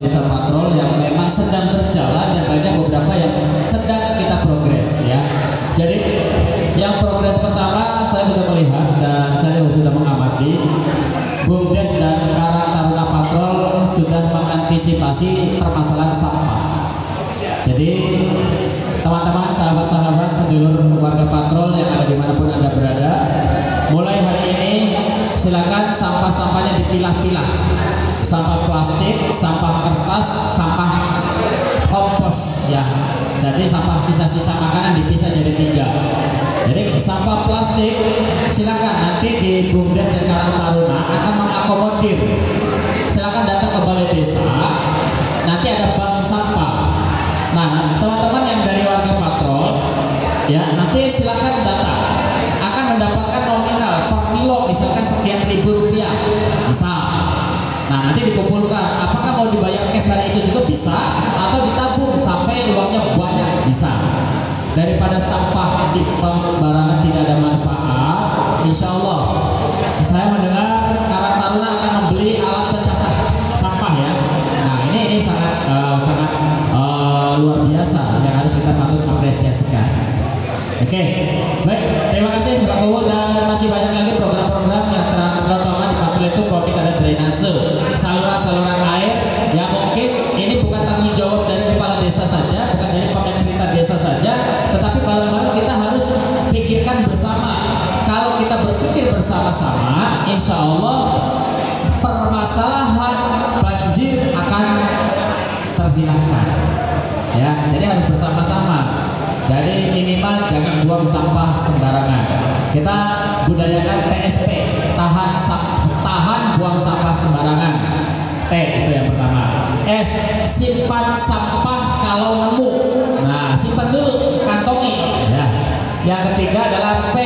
desa patrol yang memang sedang berjalan dan banyak beberapa yang sedang kita progres ya. Jadi yang progres pertama saya sudah melihat dan saya sudah mengamati BUMDes dan Karang Taruna Patrol sudah mengantisipasi permasalahan sampah. Jadi teman-teman, sahabat-sahabat, sedulur warga patrol yang ada dimanapun Anda berada, mulai hari ini silakan sampah-sampahnya dipilah-pilah. Sampah plastik, sampah kertas, sampah kompos ya. Jadi sampah sisa-sisa makanan dipisah jadi 3. Jadi sampah plastik silakan nanti di BUMDes dan Karang Taruna akan mengakomodir. Silakan datang ke balai desa, nanti ada bank sampah. Nah, teman-teman yang dari warga patrol ya, nanti silakan datang, akan mendapatkan nominal per kilo misalkan sekian ribu rupiah misal. Nah, nanti dikumpulkan, apakah mau dibayar cash hari itu juga bisa, atau ditabung sampai uangnya banyak bisa. Daripada sampah di barangan tidak ada manfaat, insya Allah saya mendengar Karang Taruna akan membeli alat pencacah sampah ya. Nah, ini sangat luar biasa yang harus kita patut apresiasikan. Oke, baik, terima kasih Pak Bowo, dan masih banyak lagi program-program yang terutama di patrol itu topik ada drainase, saluran-saluran air yang mungkin ini bukan tanggung jawab dari kepala desa saja, bukan dari pemerintah desa saja, tetapi bareng-bareng kita harus pikirkan bersama. Kalau kita berpikir bersama-sama, insya Allah permasalahan banjir akan terhilangkan. Ya, jadi harus bersama-sama. Jadi minimal jangan buang sampah sembarangan. Kita budayakan TSP, tahan buang sampah sembarangan. T itu yang pertama. S, simpan sampah kalau nemu. Nah, simpan dulu, kantongi. Ya. Yang ketiga adalah P,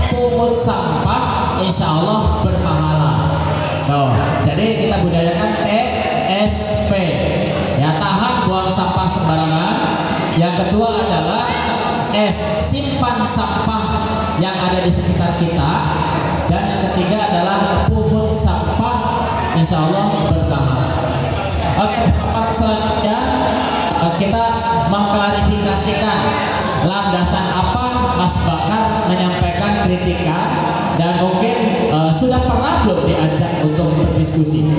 pungut sampah, insya Allah berpahala. Tuh, jadi kita budayakan TSP. Ya, tahan buang sampah sembarangan. Yang kedua adalah S, simpan sampah yang ada di sekitar kita. Dan yang ketiga adalah pungut sampah, insya Allah berpahala. Oke, selanjutnya kita mengklarifikasikan landasan apa Mas Bakar menyampaikan kritikan, dan mungkin sudah pernah belum diajak untuk berdiskusi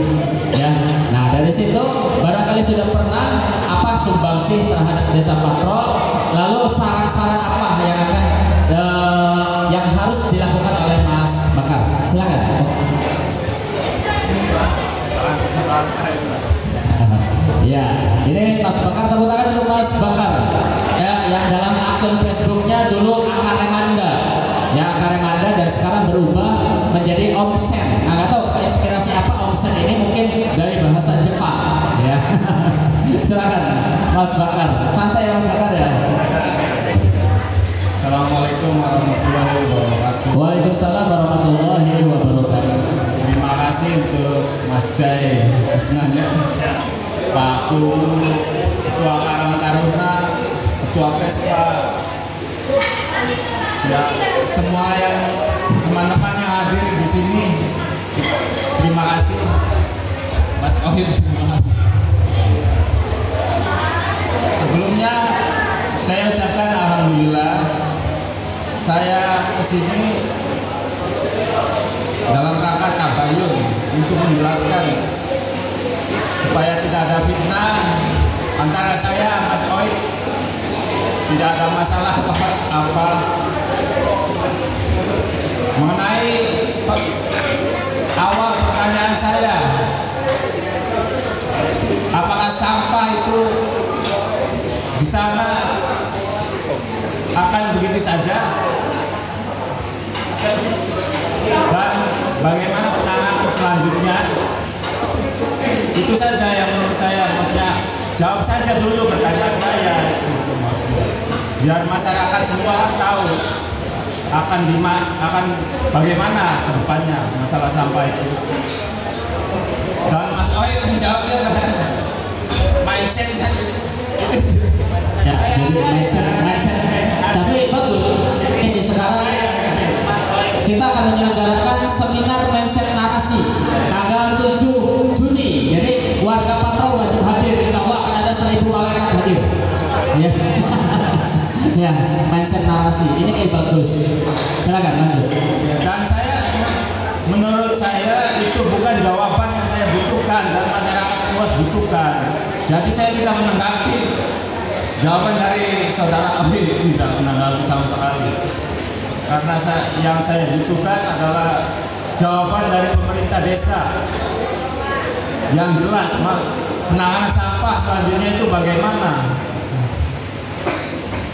ya. Nah, dari situ barangkali sudah pernah, apa sumbangsih terhadap desa patrol, lalu saran-saran apa yang akan yang harus dilakukan oleh Mas Bakar. Silakan. Ya, ini Mas Bakar, tepuk tangan untuk Mas Bakar ya, yang dalam akun Facebooknya dulu Akaremanda ya, Akaremanda, dan sekarang berubah menjadi Omsen. Nah, nggak tahu inspirasi apa Omsen ini, mungkin dari bahasa Jepang ya. Silakan Mas Bakar, santai ya Mas Bakar ya. Assalamualaikum warahmatullahi wabarakatuh. Waalaikumsalam warahmatullahi wabarakatuh. Terima kasih untuk Mas Jai Isnanya, Pak Kuwu, Ketua Karang Taruna, Ketua Pespa, ya semua yang teman-teman yang hadir di sini. Terima kasih, Mas Ohim, terima kasih. Sebelumnya saya ucapkan alhamdulillah, saya kesini dalam rangka tabayun untuk menjelaskan supaya tidak ada fitnah antara saya Mas Oid, tidak ada masalah apa mengenai awal pertanyaan saya, apakah sampah itu di sana akan begitu saja, dan bagaimana penanganan selanjutnya? Itu saja yang menurut saya, maksudnya jawab saja dulu pertanyaan saya, biar masyarakat semua tahu akan bagaimana ke depannya masalah sampah itu. Dan Mas Oid menjawabnya dengan mindset ya, jadi mindset. Tapi bagus, ini sekarang kita akan menyelenggarakan seminar mindset narasi tanggal 7 Juni. Jadi warga patrol wajib hadir mindset narasi. Ini kayak bagus. Silakan lanjut. Ya, dan menurut saya itu bukan jawaban yang saya butuhkan dan masyarakat luas butuhkan. Jadi saya tidak menanggapi jawaban dari saudara Abi, tidak menanggapi sama sekali. Karena yang saya butuhkan adalah jawaban dari pemerintah desa yang jelas, penanganan sampah selanjutnya itu bagaimana.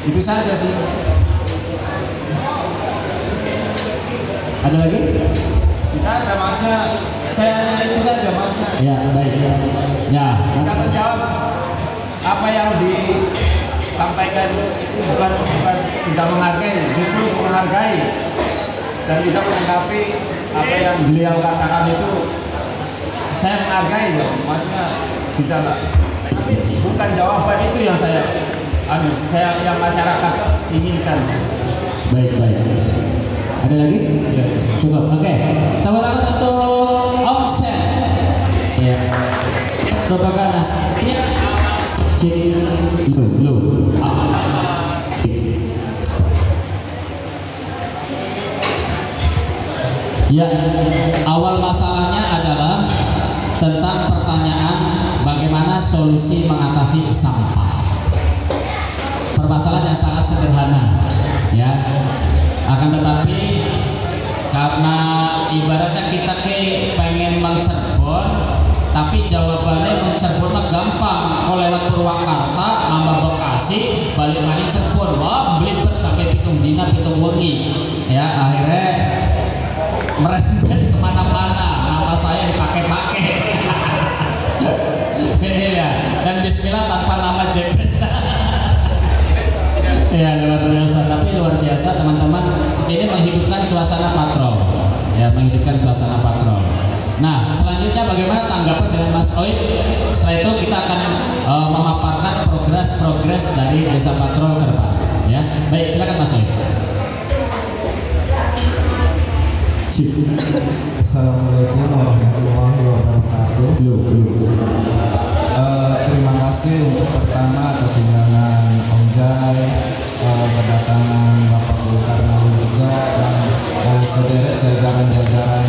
Itu saja sih. Ada lagi? Tidak ada, maksudnya saya hanya itu saja maksudnya. Ya, baik. Ya, Kita menjawab apa yang disampaikan itu bukan tidak menghargai, justru menghargai, dan tidak menanggapi apa yang beliau katakan itu. Saya menghargai loh, maksudnya tidaklah. Tapi bukan jawaban itu yang yang masyarakat inginkan. baik. Ada lagi? Ya. Cukup. Oke. Tepuk tangan untuk Omset. Ya. Coba kanan. Ini lu. Ya, awal masalahnya adalah tentang pertanyaan bagaimana solusi mengatasi sampah. Permasalahan yang sangat sederhana, ya. Akan tetapi karena ibaratnya kita pengen mencerbon, tapi jawabannya mencerbonnya gampang. Kalau lewat Purwakarta, nambah Bekasi, balik maning Cirebon, wah belibet sampai pitung dina pitung wengi. Ya akhirnya merembet kemana-mana, nama saya dipakai-pakai. Ya, dan Bismillah tanpa nama Jack Krista. Ya luar biasa, tapi luar biasa teman-teman. Ini menghidupkan suasana patrol, ya menghidupkan suasana patrol. Nah selanjutnya bagaimana tanggapan dengan Mas Oid? Setelah itu kita akan memaparkan progres dari desa patrol ke depan. Ya baik, silakan Mas Oid. Assalamualaikum warahmatullahi wabarakatuh. Terima kasih untuk pertama atas undangan Om Jai, kedatangan Bapak Bulkarnawi juga, dan sederet jajaran-jajaran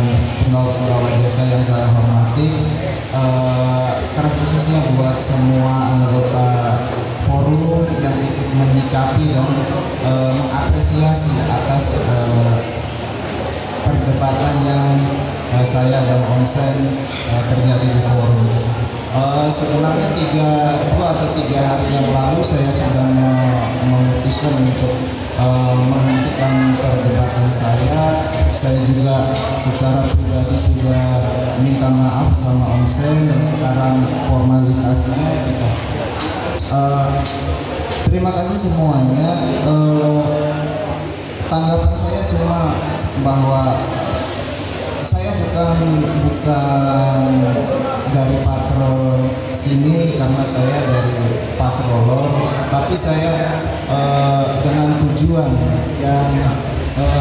pegawai desa yang saya hormati. Terkhususnya buat semua anggota forum yang ikut menyikapi dan mengapresiasi atas perdebatan yang saya dan Om Sen terjadi di forum. Sebenarnya 2 atau 3 hari yang lalu saya sudah memutuskan untuk menghentikan perdebatan saya. Saya juga secara pribadi sudah minta maaf sama Om Sen, dan sekarang formalitasnya gitu. Terima kasih semuanya. Tanggapan saya cuma bahwa saya bukan dari patrol sini karena saya dari patrolor, tapi saya dengan tujuan yang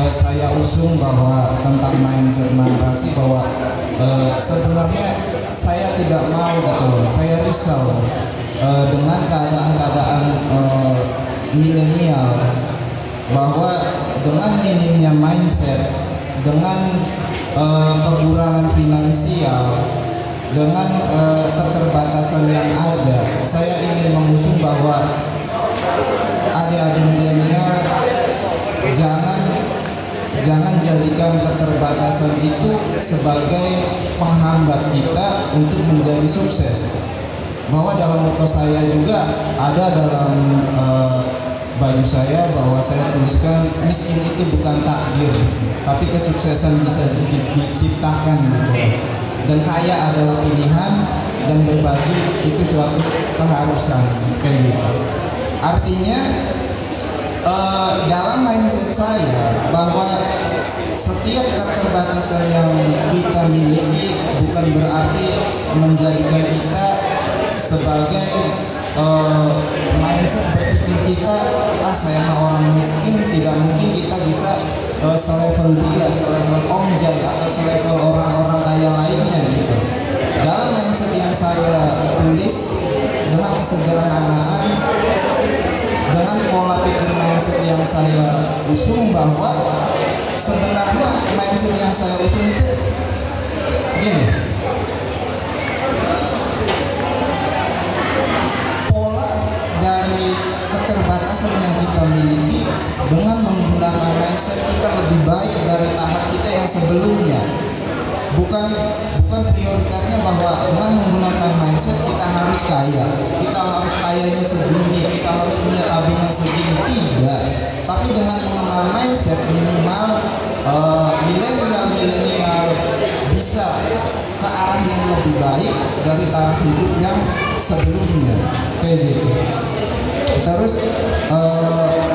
saya usung bahwa tentang mindset narasi, bahwa sebenarnya saya tidak mau gitu loh, saya risau dengan keadaan milenial, bahwa dengan minimnya mindset, dengan kekurangan finansial, dengan keterbatasan yang ada, saya ingin mengusung bahwa adik-adik milenial jangan jadikan keterbatasan itu sebagai penghambat kita untuk menjadi sukses. Bahwa dalam moto saya juga ada dalam baju saya, bahwa saya tuliskan miskin itu bukan takdir, tapi kesuksesan bisa diciptakan gitu. Dan kaya adalah pilihan, dan berbagi itu suatu keharusan kayak gitu. Artinya dalam mindset saya bahwa setiap keterbatasan yang kita miliki bukan berarti menjadikan kita sebagai mindset berpikir kita, saya mah orang miskin, tidak mungkin kita bisa selevel dia, selevel Om Jai, atau selevel orang-orang kaya lainnya gitu. Dalam mindset yang saya tulis dengan kesederhanaan dan dengan pola pikir mindset yang saya usung, bahwa sebenarnya mindset yang saya usung itu gini, pola dari keterbatasan yang kita miliki dengan menggunakan mindset kita lebih baik dari tahap kita yang sebelumnya. Bukan prioritasnya bahwa dengan menggunakan mindset kita harus kaya, kita harus kayanya segini, kita harus punya tabungan segini, tidak. Tapi dengan mengenal mindset, minimal milenial bisa ke arah yang lebih baik dari taraf hidup yang sebelumnya, kayak gitu. Terus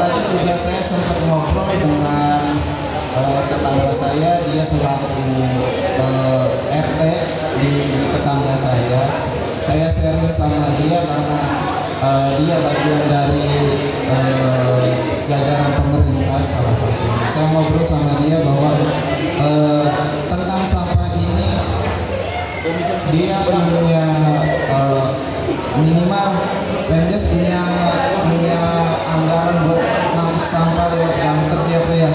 tadi juga saya sempat ngobrol dengan tetangga saya, dia selaku RT di tetangga saya. Saya sharing sama dia karena dia bagian dari jajaran pemerintah salah satunya. Saya ngobrol sama dia bahwa tentang sampah ini dia punya minimal Pemdes punya anggaran buat ngangkut sampah lewat dumper ya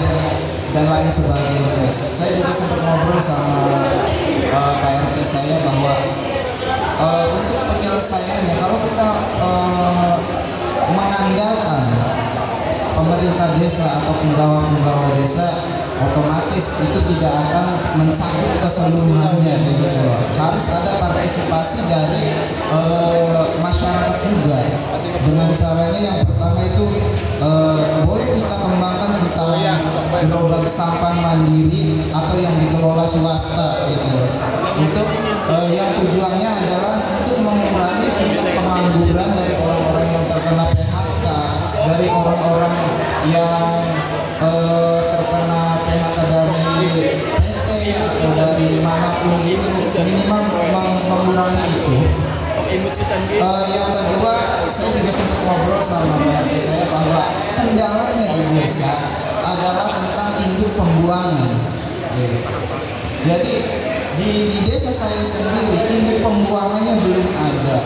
dan lain sebagainya. Saya juga sempat ngobrol sama Pak RT saya bahwa untuk penyelesaiannya, kalau kita mengandalkan pemerintah desa atau penggawa-penggawa desa, otomatis itu tidak akan mencakup keseluruhannya, kayak gitu loh. Harus ada partisipasi dari masyarakat juga. Dengan caranya yang pertama itu boleh kita kembangkan tentang gerobak sampah mandiri atau yang dikelola swasta gitu loh. Untuk yang tujuannya adalah untuk mengurangi tingkat pengangguran dari orang-orang yang terkena PHK, dari orang-orang yang terkena PHK dari PT atau dari manapun itu, minimal mengurangi itu. Yang kedua, saya juga sempat ngobrol sama PRT saya bahwa kendalanya di desa adalah tentang induk pembuangan. Jadi di desa saya sendiri induk pembuangannya belum ada.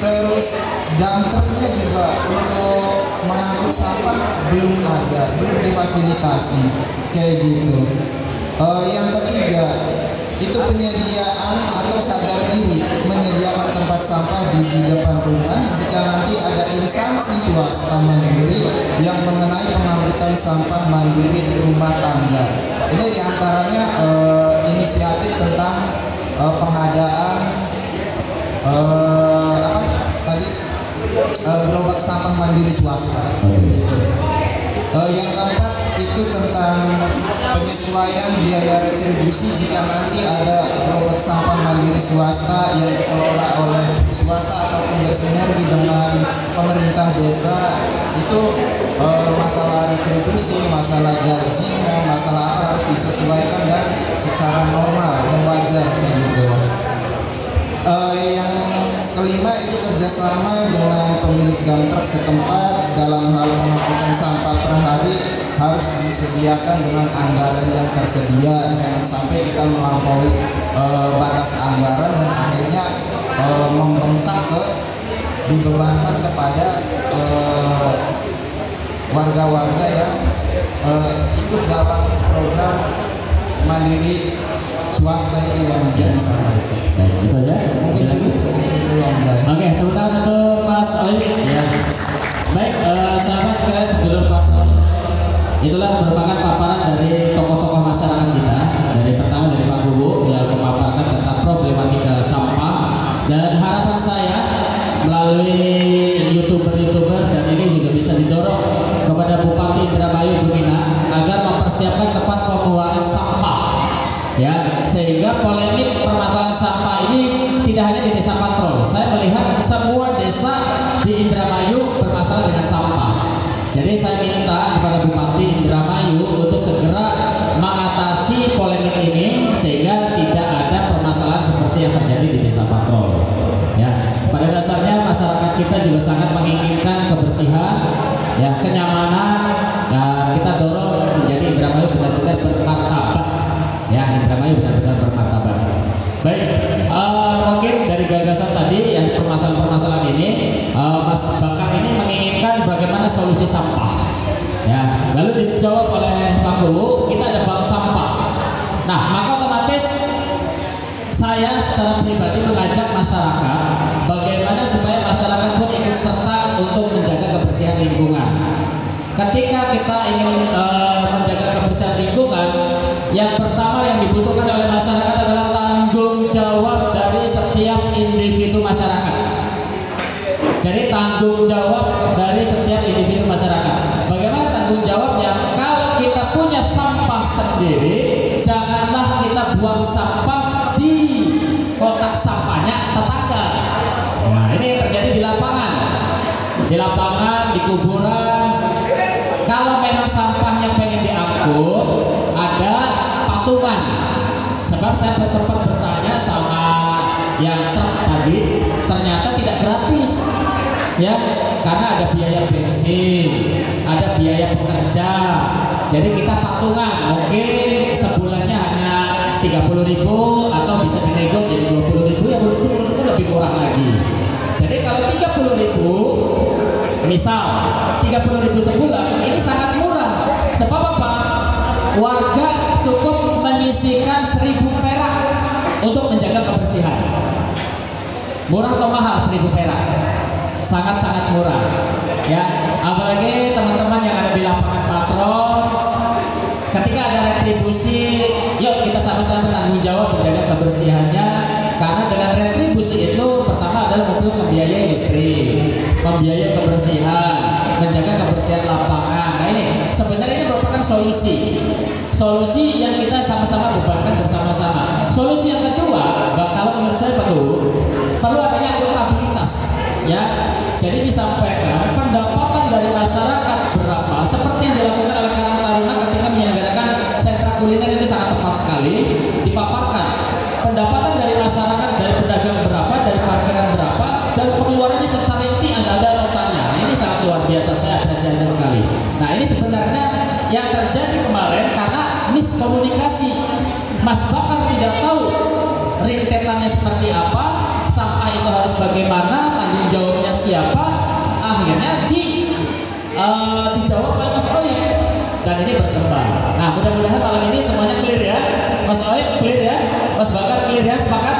Terus dampernya juga untuk mengangkut sampah belum ada, belum difasilitasi kayak gitu. Yang ketiga itu penyediaan atau sadar diri menyediakan tempat sampah di depan rumah jika nanti ada instansi swasta mandiri yang mengenai pengangkutan sampah mandiri rumah tangga. Ini diantaranya inisiatif tentang pengadaan gerobak sampah mandiri swasta gitu. Yang keempat itu tentang penyesuaian biaya retribusi jika nanti ada gerobak sampah mandiri swasta yang dikelola oleh swasta ataupun bersinergi dengan pemerintah desa. Itu masalah retribusi, masalah gajinya, masalah apa harus disesuaikan dan secara normal dan wajar kayak gitu. Yang kelima itu kerjasama dengan pemilik dump truck setempat dalam hal pengangkutan sampah per hari harus disediakan dengan anggaran yang tersedia. Jangan sampai kita melampaui batas anggaran dan akhirnya membengkak dibebankan kepada warga-warga yang ikut dalam program mandiri swasta itu yang menjadi sama itu. Baik, itu aja. Mungkin cukup segitu dulu Om Jai. Oke, tepuk tangan untuk Mas Oim. Ya. Baik, sahabat sekalian sedulur partner. Itulah merupakan paparan dari tokoh-tokoh masyarakat kita. Dari pertama dari Pak Kubu yang memaparkan tentang problematika sampah, dan harapan saya melalui youtuber dan ini juga bisa didorong kepada Bupati Indramayu Gumina agar mempersiapkan tempat pembuangan sampah. Ya, sehingga polemik permasalahan sampah ini tidak hanya di Desa Patrol. Saya melihat semua desa di Indramayu bermasalah dengan sampah. Jadi saya minta kepada Bupati Indramayu untuk segera mengatasi polemik ini sehingga tidak ada permasalahan seperti yang terjadi di Desa Patrol. Ya, pada dasarnya masyarakat kita juga sangat menginginkan kebersihan, ya, kenyamanan, dan kita dorong menjadi Indramayu benar-benar bermartabat. Ya, Indramayu benar-benar bermartabat. Baik, mungkin dari gagasan tadi ya permasalahan-permasalahan ini, Mas Bakar ini menginginkan bagaimana solusi sampah. Ya, lalu dijawab oleh Pak Guru, kita ada bank sampah. Nah, maka otomatis saya secara pribadi mengajak masyarakat bagaimana supaya masyarakat pun ikut serta untuk menjaga kebersihan lingkungan. Ketika kita ingin menjaga kebersihan lingkungan, yang pertama yang dibutuhkan oleh masyarakat adalah tanggung jawab dari setiap individu masyarakat. Jadi tanggung jawab dari setiap individu masyarakat. Bagaimana tanggung jawabnya? Kalau kita punya sampah sendiri, janganlah kita buang sampah di kotak sampahnya tetangga. Nah, ini yang terjadi di lapangan. Di lapangan, di kuburan. Kalau memang sampahnya pengen diangkut, ada patungan. Sebab saya sempat bertanya sama yang truk tadi, ternyata tidak gratis. Ya, karena ada biaya bensin, ada biaya pekerja. Jadi kita patungan, mungkin sebulannya hanya 30.000 atau bisa dinego jadi 20.000, ya syukur-syukur lebih murah lagi. Jadi kalau 30.000, misal 30.000 sebulan, ini sangat murah. Sebab apa? Warga cukup menyisihkan 1.000 perak untuk menjaga kebersihan. Murah atau mahal 1.000 perak? Sangat-sangat murah, ya. Apalagi teman-teman yang ada di lapangan patrol, ketika ada retribusi, yuk kita sama-sama bertanggung jawab menjaga kebersihannya. Karena dengan retribusi itu pertama adalah membiayai listrik, membiayai kebersihan, menjaga kebersihan lapangan. Nah ini sebenarnya ini merupakan solusi yang kita sama-sama bebankan bersama-sama. Solusi yang kedua, kalau menurut saya perlu adanya akuntabilitas, ya. Jadi disampaikan pendapatan dari masyarakat berapa, seperti yang dilakukan oleh Karang Taruna ketika menyelenggarakan sentra kuliner, itu sangat tepat sekali dipaparkan. Pendapatan dari masyarakat, dari pedagang berapa, dari parkiran berapa, dan pengeluarannya secara inti ada notanya. Ini sangat luar biasa, saya apresiasi sekali. Nah ini sebenarnya yang terjadi kemarin karena miskomunikasi. Mas Bakar tidak tahu rintetannya seperti apa, sampah itu harus bagaimana, tanggung jawabnya siapa. Akhirnya dijawab oleh Mas Oip, dan ini berkembang. Nah mudah-mudahan malam ini semuanya clear ya. Mas Oip clear ya, Mas Bakar clear ya, sepakat?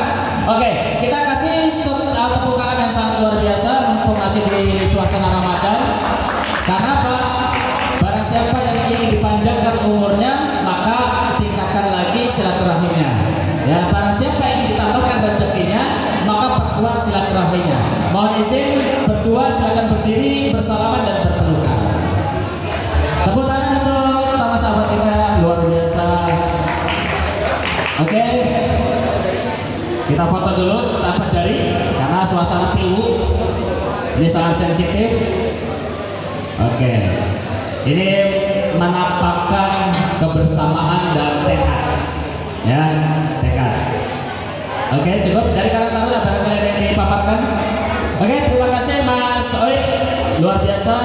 Oke, kita kasih tepuk tangan yang sangat luar biasa mumpung masih di suasana Ramadan. Karena apa? Barang siapa yang ingin dipanjangkan umurnya, maka tingkatkan lagi silaturahimnya. Ya, barang siapa yang ingin ditambahkan rezekinya, maka perkuat silaturahimnya. Mohon izin berdua, silakan berdiri, bersalaman dan berpelukan. Tepuk tangan untuk sama sahabat kita, luar biasa. Oke, kita foto dulu tanpa jari karena suasana pilu ini sangat sensitif. Oke, ini menampakkan kebersamaan dan tekad, ya, tekad. Oke, cukup dari Karang Taruna barangkali ada yang dipaparkan. Oke, terima kasih Mas Oip, luar biasa.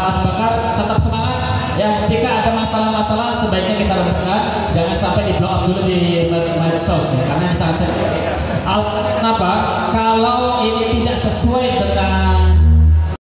Mas Bakar tetap semangat. Ya, jika ada masalah-masalah sebaiknya kita rembukan, jangan sampai di blow up dulu di medsos ya, karena ini sangat sensitif. Kenapa? Kalau ini tidak sesuai dengan